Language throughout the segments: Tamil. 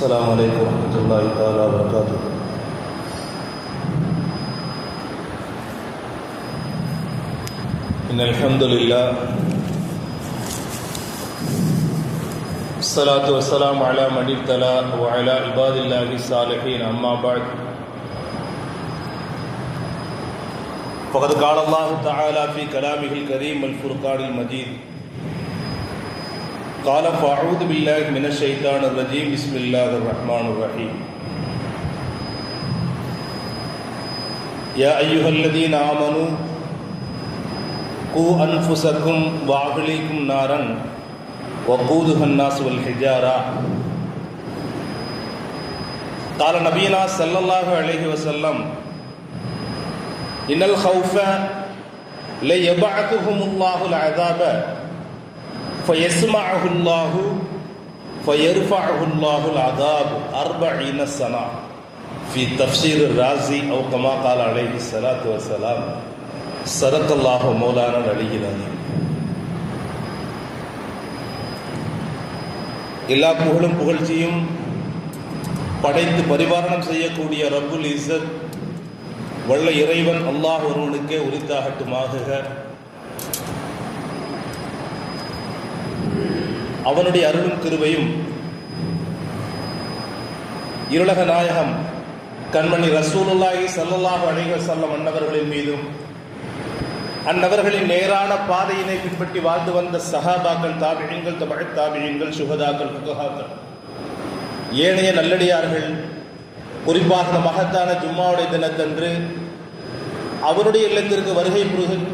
السلام عليكم ورحمة الله تعالى وبركاته. إن الحمد لله الصلاة والسلام على من ابتلى وعلى عباد الله الصالحين أما بعد فقد قال الله تعالى في كلامه الكريم الفرقان المجيد قال فأعوذ بالله من الشيطان الرجيم بسم الله الرحمن الرحيم يا أيها الذين آمنوا قوا أنفسكم وأهليكم نارا وقودها الناس والحجارة قال نبينا صلى الله عليه وسلم إن الخوف ليبعثهم الله العذاب فيسمعه الله فيرفعه الله العذاب 40 سنة في تفسير الرازي أو كما قال عليه الصلاة والسلام صدق الله مولانا العلي العظيم. எல்லா புகழும் புகழ்ச்சியும் படைத்து பரிபாலனம் செய்யக்கூடிய ரப்புல் இஸ்ஸத் வல்ல இறைவன் அல்லாஹ் ஒருவனுக்கே உரித்தாகட்டுமாக. அவனுடைய அருளும் கிருபையும் இருளக நாயகம் கண்மணி ரசூலுல்லாஹி ஸல்லல்லாஹு அலைஹி வஸல்லம் அன்னவர்களின் மீதும் அன்னவர்களின் நேரான பாதையினை பின்பற்றி வாழ்ந்து வந்த சஹாபாக்கள், தாபிஈன்கள், தபஅத் தாபிஈன்கள், சுஹதாக்கள், ஃபுகஹாக்கள், ஏனைய நல்லடியார்கள், குறிப்பாக மகத்தான ஜும்மாவுடைய தினத்தன்று அவருடைய இல்லத்திற்கு வருகை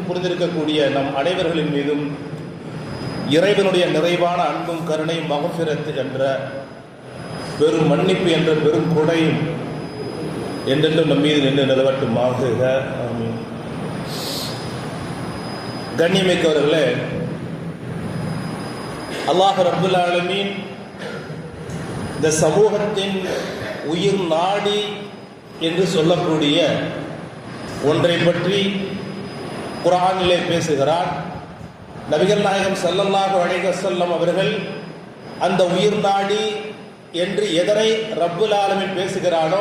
புரிந்திருக்கக்கூடிய நம் அனைவர்களின் மீதும் இறைவனுடைய நிறைவான அன்பும் கருணையும் மகஃபிரத் என்ற பெரும் மன்னிப்பு என்ற பெரும் கொடையும் என்றென்றும் நம் மீது நின்று நிலவட்டுமாக. ஆமீன். கண்ணியமிக்கவர்களே, அல்லாஹ் ரப்புல் ஆலமீன் இந்த சமூகத்தின் உயிர் நாடி என்று சொல்லக்கூடிய ஒன்றை பற்றி குர்ஆனிலே பேசுகிறார். நபிகள் நாயகம் ஸல்லல்லாஹு அலைஹி வஸல்லம் அவர்கள் அந்த உயிர் நாடி என்று எதனை ரப்புல் ஆலமீன் பேசுகிறானோ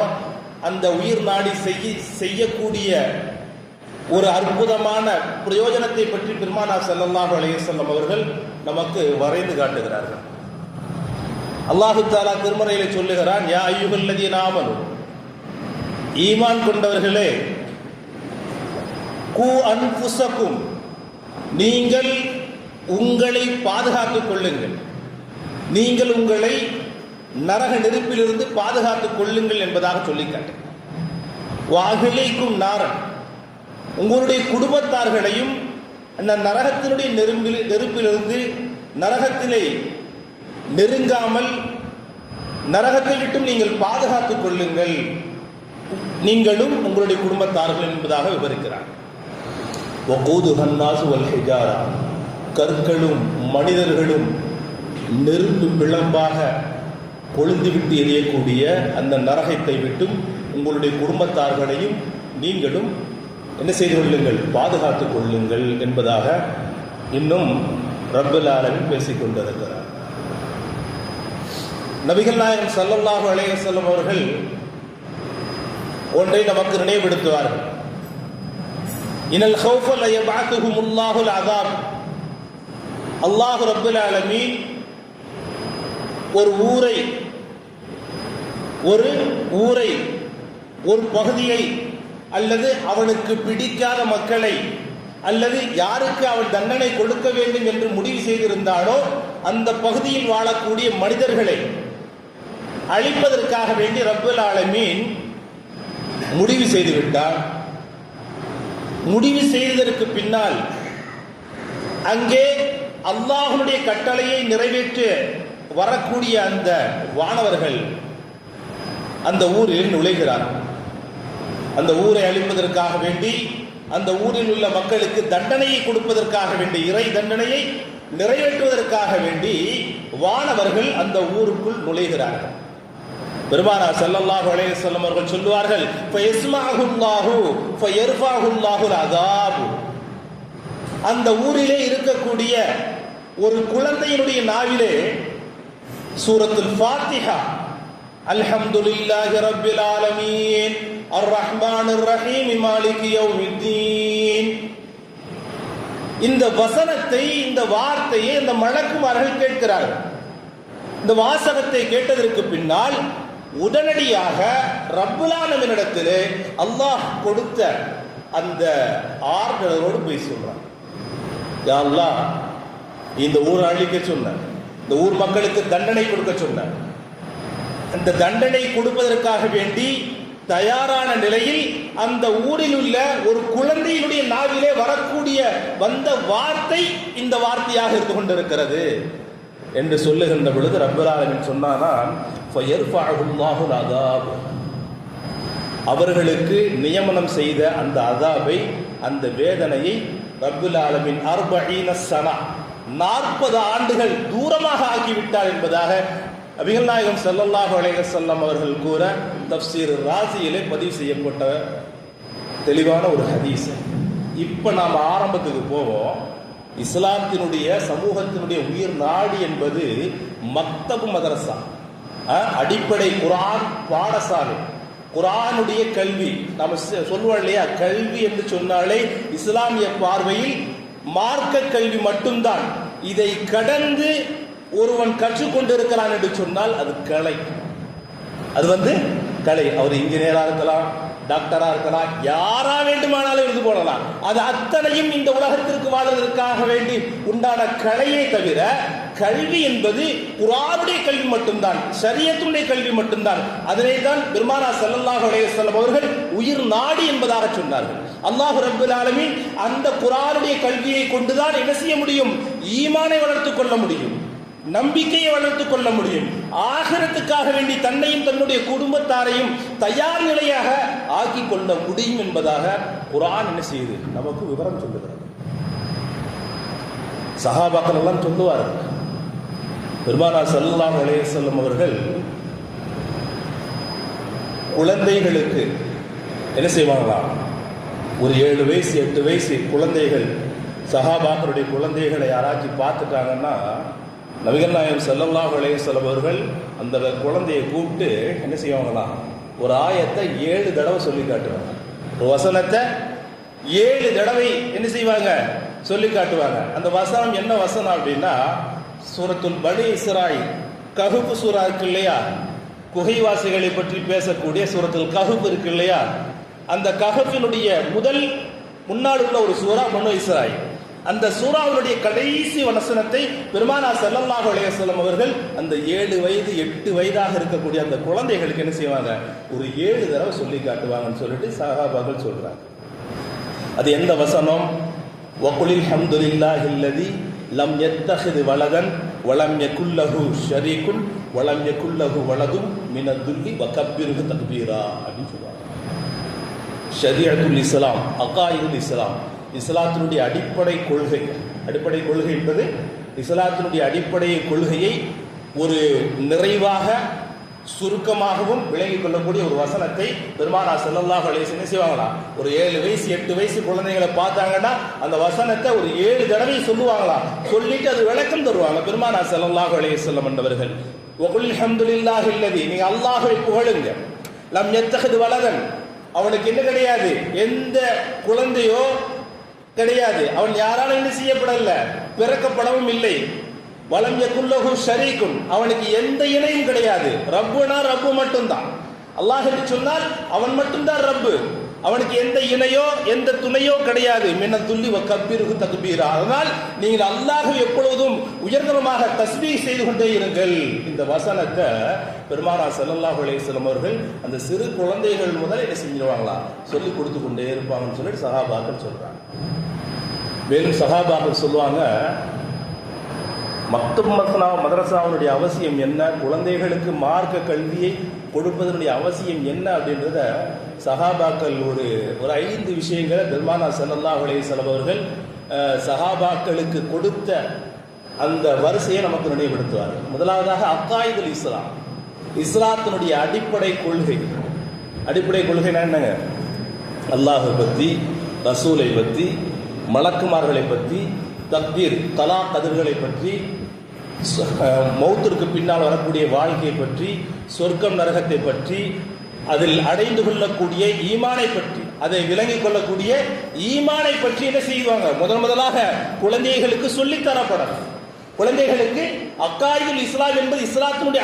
அந்த உயிர் நாடி செய்யக்கூடிய ஒரு அற்புதமான பிரயோஜனத்தை பற்றி பெருமானார் ஸல்லல்லாஹு அலைஹி வஸல்லம் அவர்கள் நமக்கு வரைந்து காட்டுகிறார்கள். அல்லாஹு தஆலா திருமறையிலே சொல்லுகிறான், யா அய்யுஹல்லதீன ஆமனு, ஈமான் கொண்டவர்களே, கூ அன்ஃபுஸகும், நீங்கள் உங்களை பாதுகாத்துக் கொள்ளுங்கள், நீங்கள் உங்களை நரக நெருப்பிலிருந்து பாதுகாத்துக் கொள்ளுங்கள் என்பதாக சொல்லிக்காட்டு. வாஹிலைக்கும் நாரன், உங்களுடைய குடும்பத்தார்களையும் அந்த நரகத்தினுடைய நெருப்பிலிருந்து நரகத்திலே நெருங்காமல் நரகத்தை விட்டும் நீங்கள் பாதுகாத்துக் கொள்ளுங்கள், நீங்களும் உங்களுடைய குடும்பத்தார்கள் என்பதாக விவரிக்கிறார். கற்களும் மனிதர்களும் நெருப்பு பிளம்பாக கொழுந்துவிட்டு எரியக்கூடிய அந்த நரகத்தை விட்டும் உங்களுடைய குடும்பத்தார்களையும் நீங்களும் என்ன செய்து கொள்ளுங்கள், பாதுகாத்துக் கொள்ளுங்கள் என்பதாக இன்னும் ரப்புல் ஆலமீன் பேசிக் கொண்டிருக்கிறார். நபிகள் நாயகம் ஸல்லல்லாஹு அலைஹி வஸல்லம் அவர்கள் ஒன்றை நமக்கு நினைவுபடுத்துவார்கள். இனல் ஹௌஃப லயபஅதுஹுமுல்லாஹுல் அஸாப். அல்லாஹ் ரப்புல் ஆலமீன் ஒரு ஊரை ஒரு பகுதியை அல்லது அவனுக்கு பிடிக்காத மக்களை அல்லது யாருக்கு அவன் தண்டனை கொடுக்க வேண்டும் என்று முடிவு செய்திருந்தானோ அந்த பகுதியில் வாழக்கூடிய மனிதர்களை அழிப்பதற்காக வேண்டி ரப்புல் ஆலமீன் முடிவு செய்துவிட்டார். முடிவு செய்ததற்கு பின்னால் அங்கே அல்லாஹ்வுடைய கட்டளையை நிறைவேற்ற வரக்கூடிய அந்த வானவர்கள் அந்த ஊரில் நுழைகிறார். அந்த ஊரை அழிப்பதற்காக வேண்டி, அந்த ஊரில் உள்ள மக்களுக்கு தண்டனையை கொடுப்பதற்காக வேண்டி, இறை தண்டனையை நிறைவேற்றுவதற்காக வேண்டி வானவர்கள் அந்த ஊருக்குள் நுழைகிறார்கள். பெருமானார் ஸல்லல்லாஹு அலைஹி வஸல்லம் அவர்கள் சொல்லுவார்கள், ஃபயஸ்மஅஹுல்லாஹு ஃபயர்ஃபஅஹுல்லாஹுல் அஸாப். அந்த ஊரிலே இருக்கக்கூடிய ஒரு குழந்தையினுடைய நாவிலே சூரத்துல் ஃபாத்திஹா அல்ஹம்துலில்லாஹி ரப்பில் ஆலமீன் அர்-ரஹ்மானிர் ரஹீம் மாலிகி யௌமித்தீன். இந்த வசனத்தை, இந்த வார்த்தையை இந்த மலக்குமார்கள் கேட்கிறார்கள். இந்த வாசகத்தை கேட்டதற்கு பின்னால் உடனடியாக ரப்புல் ஆலமீனிடத்திலே அல்லாஹ் கொடுத்த அந்த ஆர்டரோடு போய் சொல்றான், யா அல்லாஹ், இந்த ஊரை அழிக்க சொன்ன, இந்த ஊர் மக்களுக்கு தண்டனை கொடுக்க சொன்ன, அந்த தண்டனை கொடுப்பதற்காக வேண்டி தயாரான நிலையில் அந்த ஊரில் உள்ள ஒரு குழந்தையினுடைய நாவிலே வரக்கூடிய வந்த வார்த்தை இந்த வார்த்தையாக இருந்து கொண்டிருக்கிறது என்று சொல்லுகின்ற பொழுது ரப்பல் ஆலமீன் சொன்னான், ஃபயர்ஃபஅஹுல்லாஹுல் அஸாப், அவர்களுக்கு நியமனம் செய்த அந்த அஸாபை, அந்த வேதனையை ரப்பல் ஆலமீன் 40 சனா 40 ஆண்டுகள் தூரமாக ஆக்கிவிட்டார் என்பதாக நபிகள் நாயகம் ஸல்லல்லாஹு அலைஹி வஸல்லம் அவர்கள் கூற தஃப்சீர் ராஸியிலே பதிவு செய்யப்பட்ட தெளிவான ஒரு ஹதீஸ். இப்போ நாம் ஆரம்பத்துக்கு போவோம். இஸ்லாத்தினுடைய சமூகத்தினுடைய உயிர் நாடி என்பது மக்தபு மதரசா, அடிப்படை குர்ஆன் பாடசாலை, குர்ஆனுடைய கல்வி. நம்ம சொல்லுவோம் இல்லையா, கல்வி என்று சொன்னாலே இஸ்லாமிய பார்வையில் மார்க்க கல்வி மட்டும்தான். இதை கடந்து ஒருவன் கற்றுக்கொண்டிருக்கிறான் என்று சொன்னால் அது கலை. அது கலை. அவர் இன்ஜினியரா இருக்கலாம், டாக்டரா இருக்கலாம், யாரா வேண்டுமானாலும் இருந்து போடலாம். அது அத்தனையும் இந்த உலகத்திற்கு வாழ்வதற்காக வேண்டி உண்டான கலையை தவிர கல்வி என்பது குர்ஆனுடைய கல்வி மட்டும்தான், ஷரியத்துடைய கல்வி மட்டும்தான். அதனை தான் பெருமானார் ஸல்லல்லாஹு அலைஹி வஸல்லம் அவர்கள் உயிர் நாடி என்பதாக சொன்னார்கள். அல்லாஹ் ரப்பல் ஆலமீன் அந்த குர்ஆனுடைய கல்வியை கொண்டுதான் என்ன செய்ய முடியும்? ஈமானை வளர்த்துக் கொள்ள முடியும், நம்பிக்கையை வளர்த்துக் கொள்ள முடியும், ஆகிரத்துக்காக வேண்டி தன்னையும் தன்னுடைய குடும்பத்தாரையும் தயார் நிலையாக ஆக்கிக் கொள்ள முடியும் என்பதாக குர்ஆன் என்ன செய்யுது? நமக்கு விவரம் சொல்லுகிறது. சஹாபாக்கள் எல்லாம் சொல்லுவார்கள், பெருமானார் ஸல்லல்லாஹு அலைஹி வஸல்லம் அவர்கள் குழந்தைகளுக்கு என்ன செய்வாங்களாம்? ஒரு 7 வயசு 8 வயசு குழந்தைகள், சஹாபாக்களுடைய குழந்தைகளை யாராச்சும் பார்த்துட்டாங்கன்னா நபிகள் நாயகம் ஸல்லல்லாஹு அலைஹி வஸல்லம் அவர்கள் அந்த குழந்தையை கூப்பிட்டு என்ன செய்வாங்களாம்? ஒரு ஆயத்தை 7 தடவை சொல்லி காட்டுவாங்க. ஒரு வசனத்தை 7 தடவை என்ன செய்வாங்க? சொல்லி காட்டுவாங்க. அந்த வசனம் என்ன வசனம் அப்படின்னா, சூரத்துல் பனி இஸ்ராயில், கஹஃப் சூரா இருக்கு இல்லையா, குகைவாசிகளை பற்றி பேசக்கூடிய சூரத்துல் கஹஃப் இருக்கு இல்லையா, அந்த கஹஃபினுடைய முன்னால் உள்ள ஒரு சூரா பனு இஸ்ராயில். அந்த சூராவுடைய கடைசி வசனத்தை பெருமானார் ஸல்லல்லாஹு அலைஹி வஸல்லம் அவர்கள் அந்த 7 வயது 8 வயதாக இருக்கக்கூடிய அந்த குழந்தைகளுக்கு என்ன செய்வாங்க? ஒரு 7 தடவை சொல்லி காட்டுவாங்கன்னு சொல்லிட்டு சஹாபாக்கள் சொல்றாங்க. அது எந்த வசனம்? வகுலில் ஹம்துலில்லாஹில்லதி லம் யத்தஹிது வலதன் வலம் யகுல் லஹு ஷரீகுன் வலம் யகுல் லஹு வலதும் மினதுல்லி வகப்பிருஹு தக்பீரா அப்படின்னு சொல்றாங்க. ஷரீஅத்துல் இஸ்லாம், அகாயிதுல் இஸ்லாம், இஸ்லாத்தினுடைய அடிப்படை கொள்கை. அடிப்படை கொள்கை என்பது இஸ்லாத்தினுடைய அடிப்படை கொள்கையை ஒரு நிறைவாக சுருக்கமாகவும் விளங்கிக் கொள்ளக்கூடிய ஒரு வசனத்தை பெருமானார் ஸல்லல்லாஹு அலைஹி வஸல்லம் செய்வாங்களா? ஒரு 7 வயசு 8 வயசு குழந்தைகளை பார்த்தாங்கன்னா அந்த வசனத்தை ஒரு 7 தடவை சொல்லுவாங்களா, சொல்லிட்டு அது விளக்கம் தருவாங்க பெருமானார் ஸல்லல்லாஹு அலைஹி வஸல்லம் என்பவர்கள். வகுல் ஹம்துலில்லாஹில்லதி, நீங்க அல்லாஹ்வை புகழுங்க, லம் யத்தஹிது வலதன், அவனுக்கு என்ன கிடையாது? எந்த குழந்தையோ கிடையாது, அவன் யாராலும் என்ன செய்யப்படல, பிறக்கப்படவும் இல்லை. வலம் யகுல் லஹு ஷரீகுன், அவனுக்கு எந்த இணையும் கிடையாது. ரப்புனா ரப்பு மட்டும்தான். அல்லாஹ் என்று சொன்னால் அவன் மட்டும்தான் ரப்பு, அவனுக்கு எந்த இணையோ எந்த துணையோ கிடையாது. மினதுல்லி வகப்பிருஹு தக்பீரா, அதனால் நீங்கள் அல்லாஹ் எப்பொழுதும் உயர்தரமாக தஸ்பீஹ் செய்து கொண்டே இருங்கள். இந்த வசனத்தை பெருமானார் ஸல்லல்லாஹு அலைஹி வஸல்லம் அவர்கள் அந்த சிறு குழந்தைகள் முதல் என்ன செஞ்சிருவாங்களா, சொல்லி கொடுத்து கொண்டே இருப்பாங்கன்னு சொல்லிட்டு சஹாபாக்கள் சொல்றாங்க. மேலும் சஹாபாக்கள் சொல்லுவாங்க, மக்தப் மதரசாவுடைய அவசியம் என்ன, குழந்தைகளுக்கு மார்க்க கல்வியை கொடுப்பதனுடைய அவசியம் என்ன அப்படின்றத சஹாபாக்கள் ஒரு 5 விஷயங்களை பெருமானார் ஸல்லல்லாஹு அலைஹி வஸல்லம் அவர்கள் சஹாபாக்களுக்கு கொடுத்த அந்த வரிசையை நமக்கு நினைவுபடுத்துவார்கள். முதலாவதாக அக்காயிதுல் இஸ்லாம், இஸ்லாத்தினுடைய அடிப்படை கொள்கை. அடிப்படை கொள்கைனா என்னங்க? அல்லாஹை பற்றி, ரசூலை பற்றி, மலக்குமார்களை பற்றி, தக்தீர் தலா கதிர்களை பற்றி, மௌத்திற்கு பின்னால் வரக்கூடிய வாழ்க்கையை பற்றி, சொர்க்கம் நரகத்தை பற்றி, அதில் அடைந்து கொள்ளக்கூடிய ஈமானை பற்றி, அதை விளங்கிக் கொள்ளக்கூடிய ஈமானை பற்றி என்ன செய்வாங்க? முதலாக குழந்தைகளுக்கு சொல்லித்தரப்படணும். குழந்தைகளுக்கு அக்காயிதுல் இஸ்லாம் என்பது இஸ்லாத்தினுடைய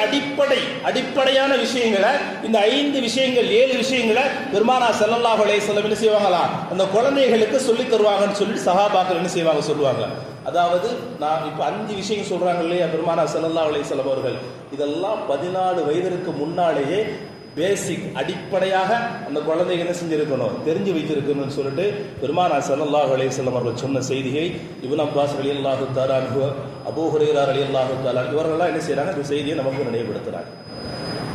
அடிப்படையான விஷயங்களை, இந்த 5 விஷயங்கள் 7 விஷயங்களை பெருமானார் ஸல்லல்லாஹு அலைஹி வஸல்லம் என்ன செய்வாங்களா, அந்த குழந்தைகளுக்கு சொல்லி தருவாங்கன்னு சொல்லிட்டு சஹாபாக்கள் என்ன செய்வாங்க சொல்லுவாங்க. அதாவது நான் இப்ப 5 விஷயம் சொல்றாங்க இல்லையா பெருமானார் ஸல்லல்லாஹு அலைஹி வஸல்லம் அவர்கள், இதெல்லாம் 14 வயதிற்கு முன்னாலேயே பேசிக் அடிப்படையாக அந்த குழந்தைங்க என்ன செஞ்சிருக்கணும், தெரிஞ்சு வைத்திருக்கணும்னு சொல்லிட்டு பெருமானார் ஸல்லல்லாஹு அலைஹி வஸல்லம் அவர்கள் சொன்ன செய்தியை இப்னு அப்பாஸ் ரலியல்லாஹு தஆலா அன்ஹு, அபூ ஹுரைரா ரலியல்லாஹு தஆலா இவர்கள்லாம் என்ன செய்யறாங்க, இந்த செய்தியை நமக்கு நினைவுபடுத்துறாங்க.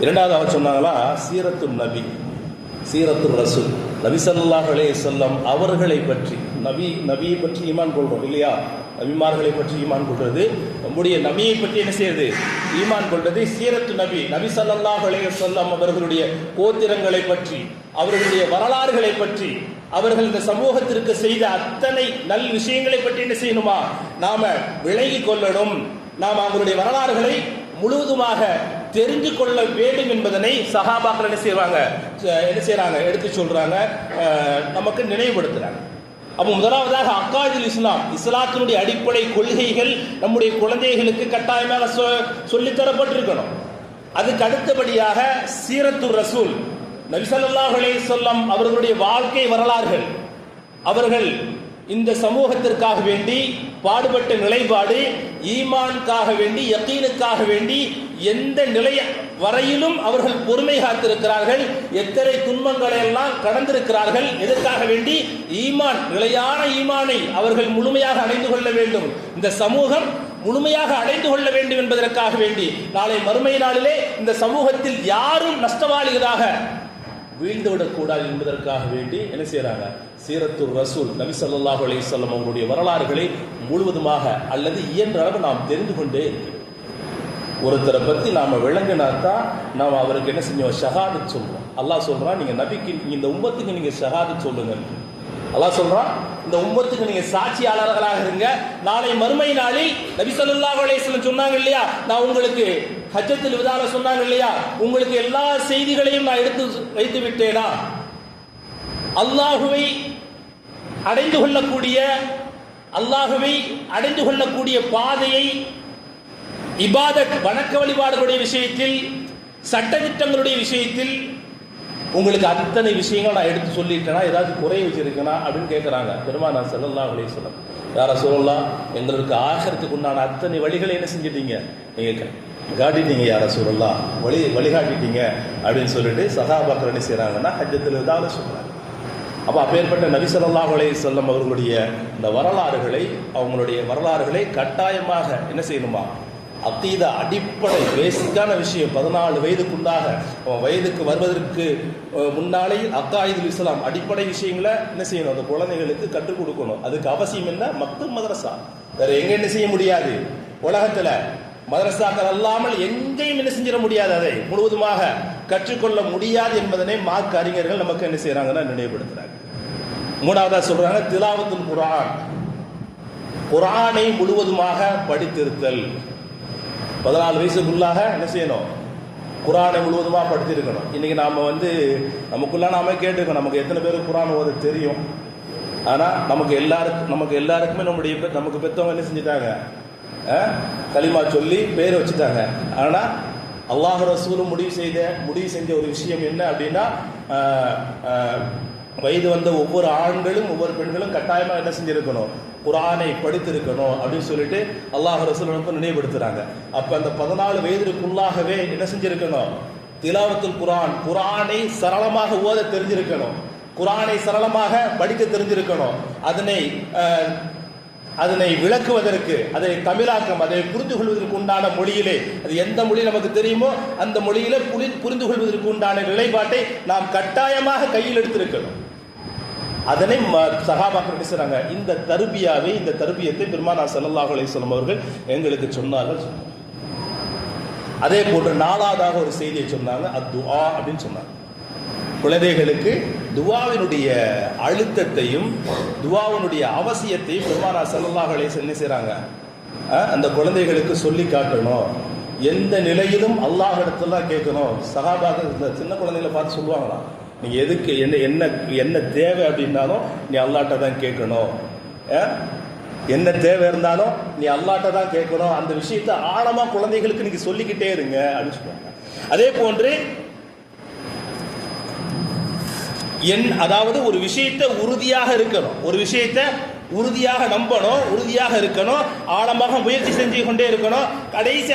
இரண்டாவது அவர் சொன்னாங்களா, சீரத்துன் நபி, சீரத்துர் ரசூல், நபி ஸல்லல்லாஹு அலைஹி வஸல்லம் அவர்களை பற்றி, நபியை பற்றி ஈமான் கொள்றோம் இல்லையா, நபிமார்களை பற்றி ஈமான் கொள்றது, நம்முடைய நபியை பற்றி என்ன செய்யறது, ஈமான் கொள்றது. சீரத்து நபி, நபி ஸல்லல்லாஹு அலைஹி வஸல்லம் அவர்களுடைய கோத்திரங்களை பற்றி, அவர்களுடைய வரலாறுகளை பற்றி, அவர்கள் இந்த சமூகத்திற்கு செய்த அத்தனை நல் விஷயங்களை பற்றி என்ன செய்யணுமா, நாம விளங்கி கொள்ளணும். நாம் அவங்களுடைய வரலாறுகளை முழுவதுமாக தெரிந்து கொள்ள வேண்டும் என்பதனை சஹாபாக்கள் என்ன செய்யறாங்க எடுத்து சொல்றாங்க, நமக்கு நினைவுபடுத்துறாங்க. அப்போ முதலாவதாக அக்காயிதுல் இஸ்லாம், இஸ்லாத்தினுடைய அடிப்படை கொள்கைகள் நம்முடைய குழந்தைகளுக்கு கட்டாயமாக சொல்லித்தரப்பட்டிருக்கணும். அதுக்கு அடுத்தபடியாக சீரத்துர் ரசூல், நபி ஸல்லல்லாஹு அலைஹி வஸல்லம் அவர்களுடைய வாழ்க்கை வரலாறுகள், அவர்கள் இந்த சமூகத்திற்காக வேண்டி பாடுபட்ட நிலைப்பாடு, ஈமானுக்காக வேண்டி, யகீனுக்காக வேண்டி எந்த நிலை வரையிலும் அவர்கள் பொறுமை காத்திருக்கிறார்கள், எத்தனை துன்பங்களை எல்லாம் கடந்திருக்கிறார்கள், எதற்காக வேண்டி, ஈமான், நிலையான ஈமானை அவர்கள் முழுமையாக அடைந்து கொள்ள வேண்டும், இந்த சமூகம் முழுமையாக அடைந்து கொள்ள வேண்டும் என்பதற்காக வேண்டி, நாளை மறுமை நாளிலே இந்த சமூகத்தில் யாரும் நஷ்டவாளிகளாக வீழ்ந்துவிடக்கூடாது என்பதற்காக வேண்டி என்ன செய்யறாங்க, சீரத்துர் ரசூல், நபி ஸல்லல்லாஹு அலைஹி வஸல்லம் அவர்களுடைய வரலாறுகளை முழுவதுமாக அல்லது இயன்ற அளவு நாம் தெரிந்து கொண்டே இருக்கிறோம். ஒருத்தரை பத்தி நாம விளங்கினாத்தான் நாம் அவருக்கு என்ன செஞ்சோம், ஷஹாதத் சொல்றோம். அல்லாஹ் சொல்றான், நீங்க நபிக்கு, இந்த உம்மத்துக்கு நீங்க ஷஹாதத் சொல்லுங்க. அல்லாஹ் சொல்றான், இந்த உம்மத்துக்கு நீங்க சாட்சியாளர்களாக இருங்க. நாளை மறுமை நாளில் நபி ஸல்லல்லாஹு அலைஹி வஸல்லம் சொன்னாங்க இல்லையா, நான் உங்களுக்கு ஹஜ்ஜத்துல் விதால சொன்னாங்க இல்லையா, உங்களுக்கு எல்லா செய்திகளையும் நான் எடுத்து வைத்து விட்டேனா, அல்லாஹுவை அடைந்து கொள்ளக்கூடிய பாதையை, இபாதத் வணக்க வழிபாடுகளுடைய விஷயத்தில், சட்டதிட்டங்களுடைய விஷயத்தில் உங்களுக்கு அத்தனை விஷயங்கள் நான் எடுத்து சொல்லிட்டேனா, ஏதாவது குறை வச்சிருக்கேனா அப்படின்னு கேட்குறாங்க பெருமானார் ஸல்லல்லாஹு அலைஹி வஸல்லம். யா ரசூலல்லாஹ், எங்களுக்கு ஆகிரத்துக்கு உண்டான அத்தனை வழிகளை என்ன செஞ்சிட்டீங்க, நீங்க காட்டிட்டீங்க, யா ரசூலல்லாஹ், வழிகாட்டிட்டீங்க அப்படின்னு சொல்லிட்டு சஹாபாக்கள் என்ன செய்யறாங்கன்னா ஹஜ்ஜத்துல் விதால சொல்றாங்க. அப்போ அப்பேற்பட்ட நபி ஸல்லல்லாஹு அலைஹி வஸல்லம் அவர்களுடைய இந்த அவங்களுடைய வரலாறுகளை கட்டாயமாக என்ன செய்யணுமா, அக்கீதா அடிப்படை பேசிக்கான விஷயம். 14 வயதுக்குண்டாக வயதுக்கு வருவதற்கு முன்னாலே அக்காயிதுல் இஸ்லாம் அடிப்படை விஷயங்களை என்ன செய்யணும், அந்த குழந்தைகளுக்கு கற்றுக் கொடுக்கணும். அதுக்கு அவசியம் என்ன, மக்தப் மதரசா, வேற எங்க என்ன செய்ய முடியாது, உலகத்துல மதரசாக்கள் அல்லாமல் எங்கேயும் என்ன செஞ்சிட முடியாது, அதை முழுவதுமாக கற்றுக்கொள்ள முடியாது என்பதனை மார்க்க அறிஞர்கள் நமக்கு என்ன செய்யறாங்கன்னா நினைவுபடுத்துறாங்க. மூணாவதா சொல்றாங்க திலாவத்துல் குர்ஆன், குர்ஆனை முழுவதுமாக படித்திருத்தல். 14 வயசுக்குள்ளாக என்ன செய்யணும், குர்ஆனை முழுவதுமாக படித்திருக்கணும். இன்னைக்கு நாம நமக்குள்ள நாம கேட்டிருக்கோம், நமக்கு எத்தனை பேருக்கு குர்ஆன் ஓத தெரியும். ஆனா நமக்கு எல்லாருக்குமே நமக்கு பெற்றவங்க என்ன செஞ்சிட்டாங்க, கலிமா சொல்லி பேர் வச்சுட்டாங்க. ஆனா அல்லாஹ் ரசூலும் முடிவு செஞ்ச ஒரு விஷயம் என்ன அப்படின்னா, வயது வந்த ஒவ்வொரு ஆண்களும் ஒவ்வொரு பெண்களும் கட்டாயமா என்ன செஞ்சிருக்கணும், குர்ஆனை படித்திருக்கணும் அப்படின்னு சொல்லிட்டு அல்லாஹ் ரசூல் நமக்கு நினைவுபடுத்துறாங்க. அப்ப அந்த 14 வயதிற்குள்ளாகவே என்ன செஞ்சிருக்கணும், திலாவத்துல் குர்ஆன், குர்ஆனை சரளமாக ஓத தெரிஞ்சிருக்கணும், குர்ஆனை சரளமாக படிக்க தெரிஞ்சிருக்கணும். அதனை விளக்குவதற்கு, அதை தமிழாக்கம், அதை புரிந்து கொள்வதற்கு உண்டான மொழியிலே, அது எந்த மொழி நமக்கு தெரியுமோ அந்த மொழியிலே புரிந்து கொள்வதற்கு உண்டான நிலைப்பாட்டை நாம் கட்டாயமாக கையில் எடுத்திருக்கணும். அதனை சஹாபாக்கள் பேசுறாங்க. இந்த தர்பியத்தை பெருமானார் ஸல்லல்லாஹு அலைஹி வஸல்லம் அவர்கள் எங்களுக்கு சொன்னார்கள். அதே போன்று 4வதாக ஒரு செய்தியை சொன்னாங்க, அத்துஆ அப்படின்னு சொன்னாங்க. குழந்தைகளுக்கு துஆவினுடைய அழுத்தத்தையும் துஆவினுடைய அவசியத்தையும் பெருமானார் ஸல்லல்லாஹு அலைஹி வஸல்லம் செய்றாங்க, அந்த குழந்தைகளுக்கு சொல்லி காட்டணும். எந்த நிலையிலும் அல்லாஹ்விடத்துல தான் கேட்கணும். சஹாபாக்கள் இந்த சின்ன குழந்தைகளை பார்த்து சொல்லுவாங்களாம், நீங்க எதுக்கு என்ன தேவை அப்படின்னாலும் நீ அல்லாஹ்ட்ட தான் கேட்கணும். என்ன தேவை இருந்தாலும் நீ அல்லாஹ்ட்ட தான் கேட்கணும். அந்த விஷயத்தை ஆழமா குழந்தைகளுக்கு நீங்க சொல்லிக்கிட்டே இருங்க அப்படின்னு சொல்லுவாங்க. அதே போன்று அதாவது ஒரு விஷயத்தை உறுதியாக இருக்கணும், ஒரு விஷயத்தை உறுதியாக நம்பணும், உறுதியாக இருக்கணும், ஆழமாக முயற்சி செஞ்சு கொண்டே இருக்கணும். கடைசி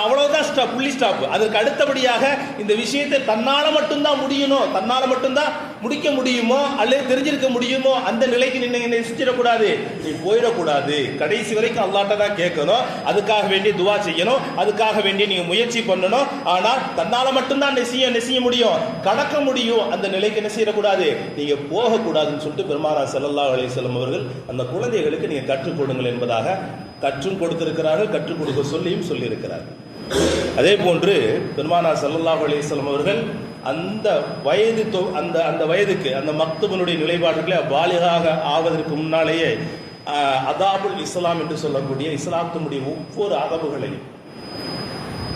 அவ்வளவுதான் புள்ளி ஸ்டாப். அதற்கு அடுத்தபடியாக இந்த விஷயத்தை தன்னால மட்டும்தான் முடியணும், தன்னால மட்டும்தான் முடிக்க முடியுமோ அல்லது தெரிஞ்சிருக்க முடியுமோ அந்த நிலைக்கு நீங்க நெசிச்சிடக்கூடாது, நீ போயிடக்கூடாது. கடைசி வரைக்கும் அல்லாஹ்ட்ட தான் கேட்கணும், அதுக்காக வேண்டிய துவா செய்யணும், அதுக்காக வேண்டிய நீங்க முயற்சி பண்ணணும். ஆனால் தன்னால மட்டும்தான் நெசிய முடியும், கடக்க முடியும், அந்த நிலைக்கு நெசிடக்கூடாது, நீங்க போகக்கூடாதுன்னு சொல்லிட்டு பெருமானார் ஸல்லல்லாஹு அலைஹி வஸல்லம் அவர்கள் அந்த குழந்தைகளுக்கு நீங்க கற்றுக் கொடுங்கள் என்பதாக கற்றும் கொடுத்திருக்கிறார்கள், கற்றுக் கொடுக்க சொல்லியும் சொல்லியிருக்கிறார்கள். அதே போன்று பெருமானார் ஸல்லல்லாஹு அலைஹி வஸல்லம் அவர்கள் அந்த வயதுக்கு அந்த மக்துபனுடைய நிலைப்பாடுகளை பாலிகாக ஆவதற்கு முன்னாலேயே அதாபுல் இஸ்லாம் என்று சொல்லக்கூடிய இஸ்லாத்தினுடைய ஒவ்வொரு அதபுகளையும்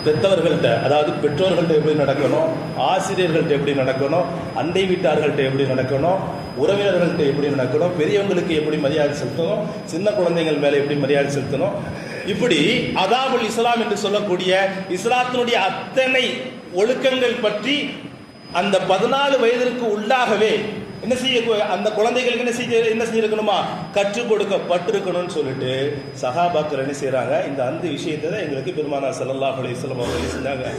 பெற்றவர்கள்ட்ட, அதாவது பெற்றோர்கள்ட்ட எப்படி நடக்கணும், ஆசிரியர்கள்ட்ட எப்படி நடக்கணும், அண்டை வீட்டார்கள்ட்ட எப்படி நடக்கணும், உறவினர்கள்ட்ட எப்படி நடக்கணும், பெரியவங்களுக்கு எப்படி மரியாதை செலுத்தணும், சின்ன குழந்தைகள் மேலே எப்படி மரியாதை செலுத்தணும், இப்படி அதாபுல் இஸ்லாம் என்று சொல்லக்கூடிய இஸ்லாத்தினுடைய அத்தனை ஒழுக்கங்கள் பற்றி அந்த 14 வயதிற்கு உள்ளாகவே என்ன செய்ய அந்த குழந்தைகளுக்கு என்ன செஞ்சிருக்கணுமா, கற்றுக் கொடுக்கப்பட்டிருக்கணும்னு சொல்லிட்டு சஹாபாக்கள் என்ன செய்யறாங்க, இந்த அந்த விஷயத்தை எங்களுக்கு பெருமானார் ஸல்லல்லாஹு அலைஹி வஸல்லம் அவர்கள் செஞ்சாங்க,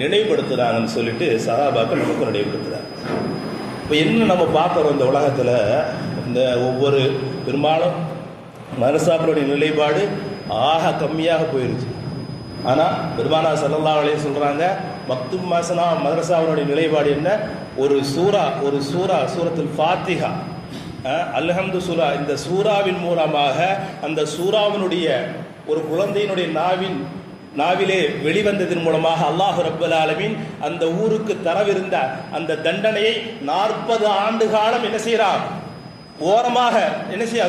நினைவுபடுத்துறாங்கன்னு சொல்லிட்டு சஹாபாக்கள் நமக்கு நினைவுபடுத்துறாங்க. இப்போ என்ன நம்ம பார்க்குறோம் இந்த உலகத்தில், இந்த ஒவ்வொரு பெரும்பாலும் மதரசாக்களுடைய நிலைப்பாடு ஆக கம்மியாக போயிருச்சு. ஆனால் பெருமானார் ஸல்லல்லாஹு அலைஹி சொல்கிறாங்க, மக்தும் மாசனா மதரசாவுடைய நிலைப்பாடு என்ன, ஒரு சூரத்துல் ஃபாத்திஹா, அல்ஹம்து சூரா, இந்த சூராவின் மூலமாக அந்த சூராவினுடைய ஒரு குழந்தையினுடைய நாவிலே வெளிவந்ததன் மூலமாக அல்லாஹ் ரப்பல் ஆலமீன் அந்த ஊருக்கு தரவிருந்த அந்த தண்டனையை 40 ஆண்டு காலம் என்ன செய்யறான், ஓரமாக என்ன செய்ய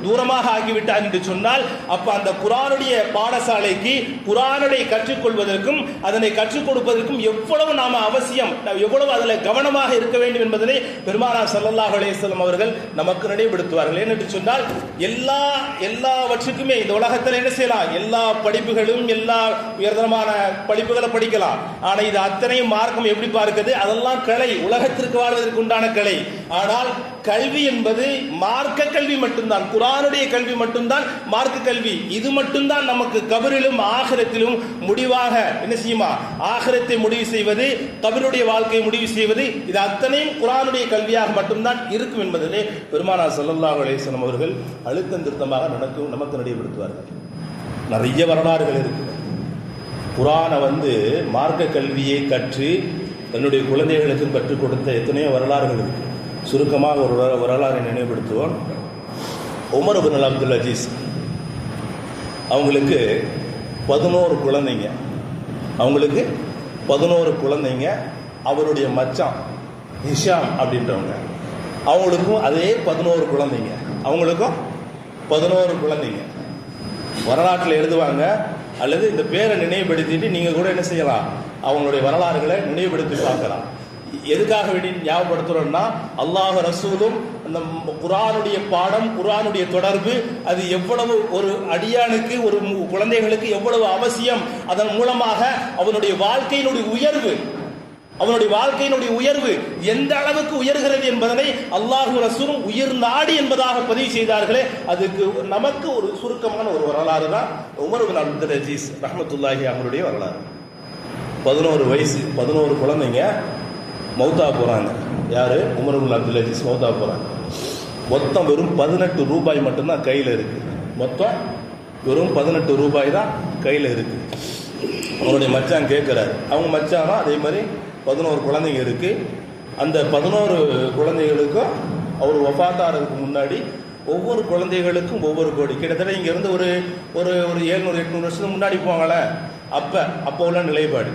தூரமாக ஆகிவிட்டார் என்று சொன்னால், அப்ப அந்த குர்ஆனுடைய பாடசாலைக்கு குர்ஆனை கற்றுக்கொள்வதற்கும் அதனை கற்றுக் கொடுப்பதற்கும் எவ்வளவு நாம அவசியம், எவ்வளவு அதில் கவனமாக இருக்க வேண்டும் என்பதனை பெருமானார் ஸல்லல்லாஹு அலைஹி வஸல்லம் அவர்கள் நமக்கு நினைவுபடுத்துவார்கள். ஏனென்று சொன்னால் எல்லாவற்றுக்குமே இந்த உலகத்தில் என்ன செய்யலாம், எல்லா படிப்புகளும் எல்லா உயர்தரமான படிப்புகளை படிக்கலாம். ஆனா இது அத்தனையும் மார்க்கம் எப்படி பார்க்குது, அதெல்லாம் கலை, உலகத்திற்கு வாழ்வதற்கு உண்டான கலை. ஆனால் கல்வி என்பது மார்க்க கல்வி மட்டும்தான், குர்ஆனுடைய கல்வி மட்டும்தான் மார்க்க கல்வி. இது மட்டும்தான் நமக்கு கபரிலும் ஆகிரத்திலும் முடிவாக என்ன செய்யுமா, ஆகிரத்தை முடிவு செய்வது, கபருடைய வாழ்க்கையை முடிவு செய்வது, இது அத்தனையும் குர்ஆனுடைய கல்வியாக மட்டும்தான் இருக்கும் என்பதிலே பெருமானார் ஸல்லல்லாஹு அலைஹி வஸல்லம் அவர்கள் அழுத்தம் திருத்தமாக நமக்கு நினைவுபடுத்துவார்கள். நிறைய வரலாறுகள் இருக்கு. குர்ஆனை மார்க்க கல்வியை கற்று தன்னுடைய குழந்தைகளுக்கு கற்றுக் கொடுத்த எத்தனையோ வரலாறுகள் இருக்கு. சுருக்கமாக ஒரு வரலாறை நினைவுபடுத்துவோம். உமர் இப்னு அப்துல் அஜீஸ் அவங்களுக்கு 11 குழந்தைங்க, அவருடைய மச்சான் ஹிஷாம் அப்படின்றவங்க, அவங்களுக்கும் அதே 11 குழந்தைங்க, வரலாற்றில் எழுதுவாங்க. அல்லது இந்த பேரை நினைவுபடுத்திட்டு நீங்கள் கூட என்ன செய்யலாம், அவங்களுடைய வரலாறுகளை நினைவுபடுத்தி பார்க்கலாம். எதுக்காக வேண்டி ஞாபகப்படுத்துறோம்னா, அல்லாஹ் ரசூலும் அந்த குர்ஆனுடைய பாடம், குர்ஆனுடைய தொடர்பு, அது எவ்வளவு ஒரு அடியானுக்கு, ஒரு குழந்தைகளுக்கு எவ்வளவு அவசியம், அதன் மூலமாக அவனுடைய வாழ்க்கையினுடைய உயர்வு எந்த அளவுக்கு உயர்கிறது என்பதனை அல்லாஹ் ரசூலும் உயிர் நாடி என்பதாக பதிவு செய்தார்களே, அதுக்கு நமக்கு ஒரு சுருக்கமான ஒரு வரலாறு தான் உமர் இப்னு அப்துல் அஜீஸ் ரஹ்மத்துல்லாஹி அவருடைய வரலாறு. 11 வயசு, 11 குழந்தைங்க மௌத்தா போகிறாங்க. யார்? உமர் இப்னு அப்துல் அஜீஸ் மௌத்தா போகிறாங்க. மொத்தம் வெறும் 18 ரூபாய் மட்டும்தான் கையில் இருக்குது. மொத்தம் வெறும் 18 ரூபாய் தான் கையில் இருக்குது. அவருடைய மச்சான் கேட்குறாரு, அவங்க மச்சானா அதே மாதிரி 11 குழந்தைங்க இருக்குது. அந்த 11 குழந்தைகளுக்கும் அவர் வஃபாத்தாகிறதுக்கு முன்னாடி ஒவ்வொரு குழந்தைகளுக்கும் ஒவ்வொரு கோடி, கிட்டத்தட்ட இங்கேருந்து ஒரு ஒரு 700-800 வருஷத்துக்கு முன்னாடி போங்களேன், அப்போ உள்ள நிலைப்பாடு,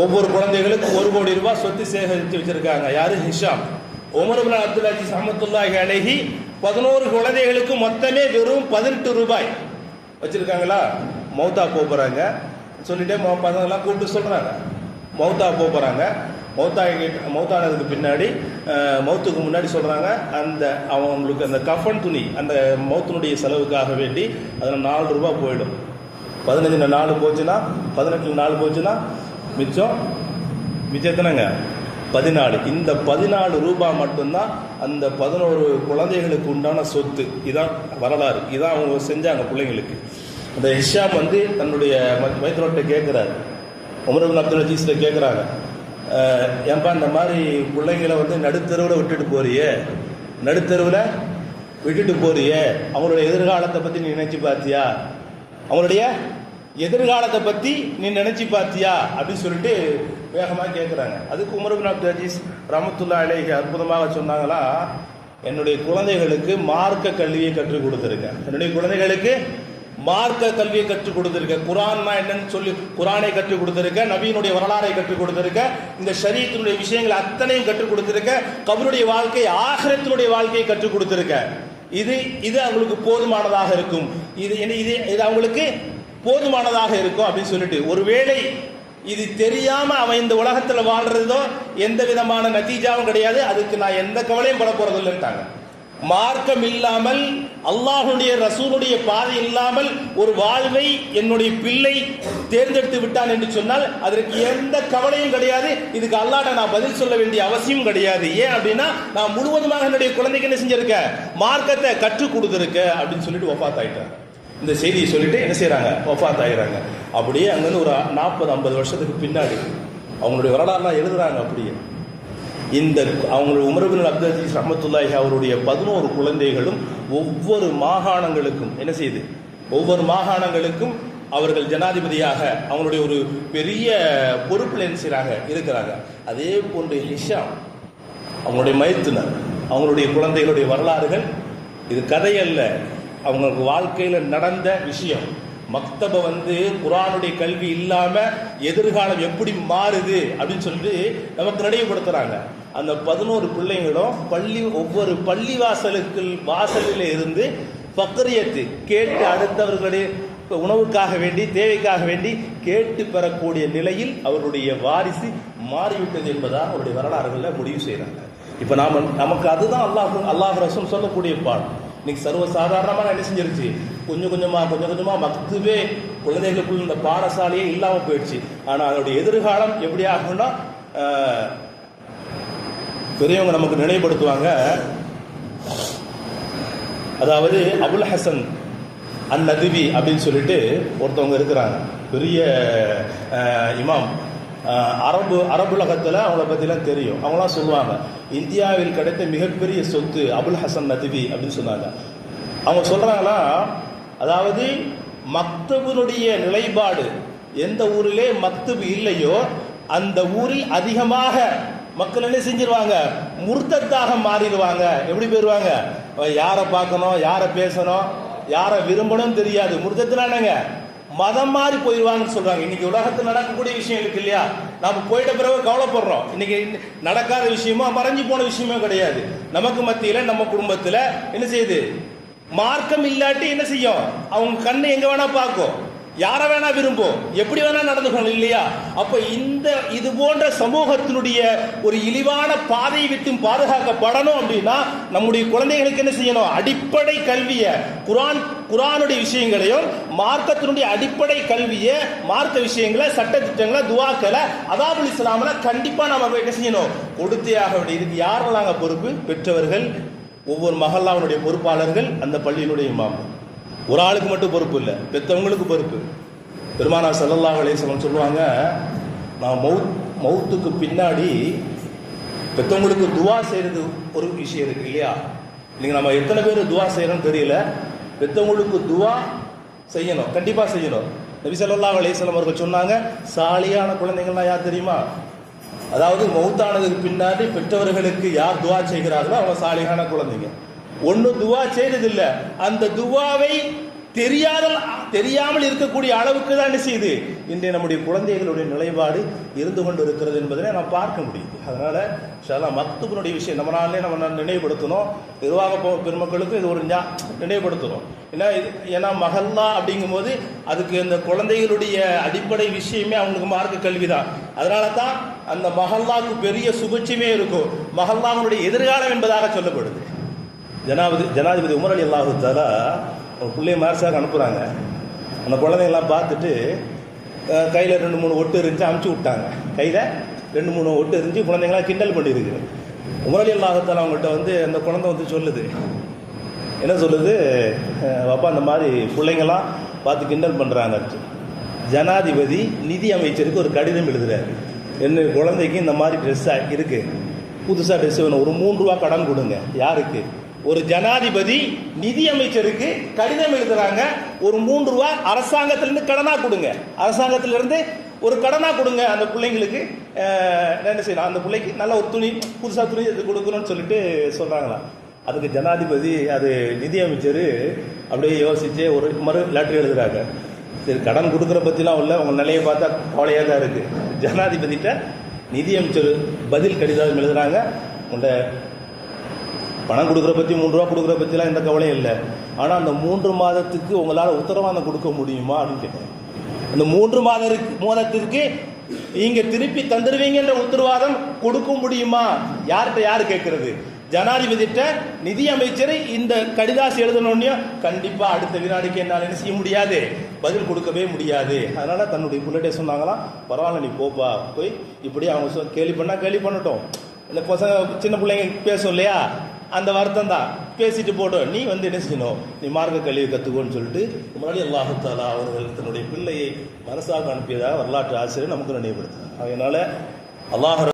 ஒவ்வொரு குழந்தைகளுக்கும் 1 கோடி ரூபாய் சொத்து சேகரித்து வச்சிருக்காங்க. யாரு? Hisham. Umar ibn Abdul Aziz ரஹ்மத்துல்லாஹி அலைஹி 11 குழந்தைகளுக்கு மொத்தமே வெறும் 18 ரூபாய், வச்சிருக்காங்களா? மௌத்தா போகிறாங்க சொல்லிட்டே பசங்கள்லாம் கூப்பிட்டு சொல்கிறாங்க மௌத்தா போகிறாங்க. மௌத்தானதுக்கு பின்னாடி மௌத்துக்கு முன்னாடி சொல்கிறாங்க, அந்த அவங்களுக்கு அந்த கஃபன் துணி அந்த மௌத்தினுடைய செலவுக்காக வேண்டி அதில் 4 ரூபா போயிடும். 15 4 போச்சுன்னா 18 4 போச்சுன்னா மிச்சம் எத்தனைங்க? 14. இந்த 14 ரூபாய் மட்டும்தான் அந்த 11 குழந்தைகளுக்கு உண்டான சொத்து. இதான் வரலாறு, இதான் அவங்க செஞ்சாங்க பிள்ளைங்களுக்கு. அந்த ஹிஷாம் வந்து தன்னுடைய மைத்ரோட்ட கேட்குறாரு, உமர் இப்னு அப்துல் அஜீஸில் கேட்குறாங்க, ஏன்பா இந்த மாதிரி பிள்ளைங்களை வந்து நடுத்தருவில் விட்டுட்டு போறியே, அவங்களுடைய எதிர்காலத்தை பற்றி நீ நினைச்சு பார்த்தியா? அவங்களுடைய எதிர்காலத்தை பற்றி நீ நினைச்சு பார்த்தியா அப்படின்னு சொல்லிட்டு வேகமாக கேட்குறாங்க. அதுக்கு உமர் இப்னு அப்துல் அஜீஸ் ரஹ்மத்துல்லாஹி அலைஹி அற்புதமாக சொன்னாங்களா, என்னுடைய குழந்தைகளுக்கு மார்க்க கல்வியை கற்றுக் கொடுத்துருக்கேன். என்னுடைய குழந்தைகளுக்கு மார்க்க கல்வியை கற்றுக் கொடுத்திருக்க, குரான்னா என்னன்னு சொல்லி குரானை கற்றுக் கொடுத்திருக்க, நபியினுடைய வரலாறை கற்றுக் கொடுத்திருக்க, இந்த ஷரீஅத்தினுடைய விஷயங்கள் அத்தனையும் கற்றுக் கொடுத்திருக்க, கபருடைய வாழ்க்கை ஆகிரத்தினுடைய வாழ்க்கையை கற்றுக் கொடுத்திருக்க. இது அவங்களுக்கு போதுமானதாக இருக்கும். இது அவங்களுக்கு போதுமானதாக இருக்கும் அப்படின்னு சொல்லிட்டு, ஒருவேளை இது தெரியாம அவன் இந்த உலகத்துல வாழ்றதோ எந்த விதமான நத்தீஜாவும் கிடையாது, அதுக்கு நான் எந்த கவலையும் பட போறது இல்லைன்ட்டாங்க. மார்க்கம் இல்லாமல் அல்லாஹ்வுடைய ரசூலுடைய பாதை இல்லாமல் ஒரு வாழ்வை என்னுடைய பிள்ளை தேர்ந்தெடுத்து விட்டான் என்று சொன்னால் அதற்கு எந்த கவலையும் கிடையாது. இதுக்கு அல்லாஹ்ட்ட நான் பதில் சொல்ல வேண்டிய அவசியம் கிடையாது. ஏன் அப்படின்னா நான் முழுவதுமாக என்னுடைய குழந்தைக்கு என்ன செஞ்சிருக்கேன்? மார்க்கத்தை கற்றுக் கொடுத்துருக்க அப்படின்னு சொல்லிட்டு வஃபாத் ஆயிட்டாங்க. இந்த செய்தியை சொல்லிட்டு என்ன செய்யறாங்க? வஃபாத் ஆகிறாங்க. அப்படியே அங்கிருந்து ஒரு 40-50 வருஷத்துக்கு பின்னாடி அவங்களுடைய வரலாறுலாம் எழுதுறாங்க. அப்படியே இந்த அவங்களுடைய உமர் இப்னு அப்துல் அஜீஸ் ரஹ்மத்துல்லாஹி அவருடைய 11 குழந்தைகளும் ஒவ்வொரு மாகாணங்களுக்கும் என்ன செய்யுது? ஒவ்வொரு மாகாணங்களுக்கும் அவர்கள் ஜனாதிபதியாக அவங்களுடைய ஒரு பெரிய பொறுப்பில் என்ன செய்றாங்க? இருக்கிறாங்க. அதே போன்று ஹிஷாம் அவங்களுடைய மைத்துனர் அவங்களுடைய குழந்தைகளுடைய வரலாறுகள் இது கதையல்ல, அவங்களுக்கு வாழ்க்கையில் நடந்த விஷயம். மக்தப வந்து குர்ஆனுடைய கல்வி இல்லாம எதிர்காலம் எப்படி மாறுது அப்படின்னு சொல்லிட்டு நமக்கு நினைவுபடுத்துறாங்க. அந்த 11 பிள்ளைங்களும் ஒவ்வொரு பள்ளி வாசலில் இருந்து பக்ரியத்து கேட்டு அடுத்தவர்களுடைய உணவுக்காக வேண்டி தேவைக்காக வேண்டி கேட்டு பெறக்கூடிய நிலையில் அவருடைய வாரிசு மாறிவிட்டது என்பதாக அவருடைய வரலாறுகளில் முடிவு செய்யறாங்க. இப்ப நமக்கு அதுதான் அல்லாஹ் ரசூல் சொல்லக்கூடிய பாடம். இன்னைக்கு சர்வசாதாரணமாக என்ன செஞ்சிருச்சு? கொஞ்சம் கொஞ்சமா மக்துபே குழந்தைகளுக்குள் இந்த பாடசாலையே இல்லாமல் போயிடுச்சு. ஆனால் அதனுடைய எதிர்காலம் எப்படி ஆகும்னா, பெரியவங்க நமக்கு நினைவுபடுத்துவாங்க. அதாவது அபுல் ஹசன் அந்நதுவி அப்படின்னு சொல்லிட்டு ஒருத்தவங்க இருக்கிறாங்க, பெரிய இமாம். அரபுலகத்தில் அவங்கள பற்றிலாம் தெரியும். அவங்களாம் சொல்லுவாங்க, இந்தியாவில் கிடைத்த மிகப்பெரிய சொத்து அபுல் ஹசன் நதுவி அப்படின்னு சொன்னாங்க. அவங்க சொல்றாங்களா, அதாவது மக்தபுனுடைய நிலைப்பாடு எந்த ஊரிலே மக்தபு இல்லையோ அந்த ஊரில் அதிகமாக மக்கள் என்ன செஞ்சிருவாங்க? முர்த்தத்தாக மாறிடுவாங்க. எப்படி போயிடுவாங்க? யாரை பார்க்கணும், யாரை பேசணும், யாரை விரும்பணும் தெரியாது. முர்த்தத்துனா என்னங்க? மதம் மாறி போயிடுவாங்கன்னு சொல்றாங்க. இன்னைக்கு உலகத்தில் நடக்கக்கூடிய விஷயம் இருக்கு இல்லையா? நாம போயிட்ட பிறகு கவலைப்படுறோம். இன்னைக்கு நடக்காத விஷயமோ மறைஞ்சு போன விஷயமோ கிடையாது. நமக்கு மத்தியில நம்ம குடும்பத்துல என்ன செய்யுது? மார்க்கம் இல்லாட்டி என்ன செய்யும்? அவங்க கண்ணு எங்க வேணா பார்க்கும், யாரை வேணா விரும்பும், எப்படி வேணா நடந்துக்கணும் இல்லையா? அப்ப இது போன்ற சமூகத்தினுடைய ஒரு இழிவான பாதையை விட்டு பாதுகாக்கப்படணும் அப்படின்னா நம்முடைய குழந்தைகளுக்கு என்ன செய்யணும்? அடிப்படை கல்வியை, குர்ஆனுடைய விஷயங்களையும் மார்க்கத்தினுடைய அடிப்படை கல்வியை, மார்க்க விஷயங்களை, சட்ட திட்டங்களை, துவாக்களை, அதாபுல் இஸ்லாம்ல கண்டிப்பா நம்ம என்ன செய்யணும்? கொடுத்தே ஆக வேண்டிய. இதுக்கு யாரெல்லாம் பொறுப்பு? பெற்றவர்கள், ஒவ்வொரு மஹல்லாவுடைய பொறுப்பாளர்கள், அந்த பள்ளியினுடைய இமாம். ஒரு ஆளுக்கு மட்டும் பொறுப்பு இல்லை, பெற்றவங்களுக்கு பொறுப்பு. பெருமானார் ஸல்லல்லாஹு அலைஹி வஸல்லம் சொல்லுவாங்க, நான் மௌத்துக்கு பின்னாடி பெற்றவங்களுக்கு துவா செய்யறது ஒரு விஷயம் இருக்கு இல்லையா? நீங்க நம்ம எத்தனை பேர் துவா செய்யறோம்னு தெரியல. பெற்றவங்களுக்கு துவா செய்யணும், கண்டிப்பா செய்யணும். நபி ஸல்லல்லாஹு அலைஹி வஸல்லம் அவர்கள் சொன்னாங்க, சாலியான குழந்தைங்கள்லாம் யார் தெரியுமா? அதாவது மௌத்தானதுக்கு பின்னாடி பெற்றவர்களுக்கு யார் துவா செய்கிறார்களோ அவங்க சாலியான குழந்தைங்க. ஒன்னும் துவா செய்யறதில்லை, அந்த துவாவை தெரியாமல் இருக்கக்கூடிய அளவுக்கு தான் என்ன செய்யுது இன்றைய நம்முடைய குழந்தைகளுடைய நிலைப்பாடு இருந்து கொண்டு இருக்கிறது என்பதை நாம் பார்க்க முடியுது. அதனால மக்துபினுடைய விஷயம் நம்ம நினைவுபடுத்தணும். நிர்வாக பெருமக்களுக்கும் இது ஒரு நினைவுபடுத்தணும். ஏன்னா மஹல்லா அப்படிங்கும்போது அதுக்கு இந்த குழந்தைகளுடைய அடிப்படை விஷயமே அவங்களுக்கு மார்க்க கல்வி தான். அதனால தான் அந்த மஹல்லாவுக்கு பெரிய சுபட்சமே இருக்கும். மஹல்லாவுடைய எதிர்காலம் என்பதாக சொல்லப்படுது. ஜனாதிபதி உமர் ரலியல்லாஹு தஆலா ஒரு பிள்ளைய மார்சாக அனுப்புகிறாங்க. அந்த குழந்தைங்கள்லாம் பார்த்துட்டு கையில் 2-3 ஒட்டு இருந்துச்சு அமுச்சு விட்டாங்க. கையில் 2-3 ஒட்டு இருந்துச்சு. குழந்தைங்களாம் கிண்டல் பண்ணியிருக்கு. உமர் ரலியல்லாஹு தஆலா அவங்கள்ட்ட அந்த குழந்தை சொல்லுது, என்ன சொல்லுது, பாப்பா அந்த மாதிரி பிள்ளைங்களாம் பார்த்து கிண்டல் பண்ணுறாங்க. ஜனாதிபதி நிதி அமைச்சருக்கு ஒரு கடிதம் எழுதுறாரு. என்ன குழந்தைக்கு இந்த மாதிரி ட்ரெஸ்ஸாக இருக்குது, புதுசாக ட்ரெஸ் வேணும், ஒரு 3 ரூபா கடன் கொடுங்க. யாருக்கு? ஒரு ஜனாதிபதி நிதி அமைச்சருக்கு கடிதம் எழுதுறாங்க. ஒரு 3 ரூபா அரசாங்கத்திலிருந்து கடனா கொடுங்க, அரசாங்கத்திலிருந்து ஒரு கடனா கொடுங்க அந்த பிள்ளைங்களுக்கு. என்ன செய்யலாம், அந்த பிள்ளைக்கு நல்ல ஒரு துணி, புதுசாக துணி இது கொடுக்கணும்னு சொல்லிட்டு சொல்றாங்களாம். அதுக்கு ஜனாதிபதி அது நிதி அமைச்சர் அப்படியே யோசிச்சு ஒரு லெட்டர் எழுதுறாங்க. சரி, கடன் கொடுக்குற பற்றிலாம் இல்லை, உங்கள் நிலையை பார்த்தா கவலையாக தான் இருக்குது. ஜனாதிபதிகிட்ட நிதி அமைச்சர் பதில் கடிதம் எழுதுறாங்க. உண்ட பணம் கொடுக்குற பற்றி 3 ரூபா கொடுக்குற பற்றிலாம் எந்த கவலையும் இல்லை, ஆனால் அந்த 3 மாதத்துக்கு உங்களால் உத்தரவாதம் கொடுக்க முடியுமா அப்படின்னு கேட்டேன். அந்த 3 மாதத்திற்கு நீங்கள் திருப்பி தந்துடுவீங்கன்ற உத்தரவாதம் கொடுக்க முடியுமா? யார் கேட்கறது? ஜனாதிபதிட்ட நிதி அமைச்சர் இந்த கடிதாசி எழுதணும்னு கண்டிப்பாக அடுத்த வினாடிக்கு என்னால் என்ன செய்ய முடியாது, பதில் கொடுக்கவே முடியாது. அதனால தன்னுடைய பிள்ளைகிட்ட சொன்னாங்களாம், பரவாயில்ல நீ போப்பா, போய் இப்படி அவங்க கேலி பண்ணட்டும். இந்த பசங்க சின்ன பிள்ளைங்க பேசும் இல்லையா, அந்த வருத்தம் தான், பேசிட்டு போட்டோம், நீ என்ன செய்யணும், நீ மார்க்க கல்வியை கற்றுக்கோன்னு சொல்லிட்டு முன்னாடி அல்லாஹ் தஆலா அவர்கள் தன்னுடைய பிள்ளையை மனசாக அனுப்பியதாக வரலாற்று ஆசிரியர் நமக்கு நினைவுபடுத்துறாங்க. அதனால அல்லாஹ்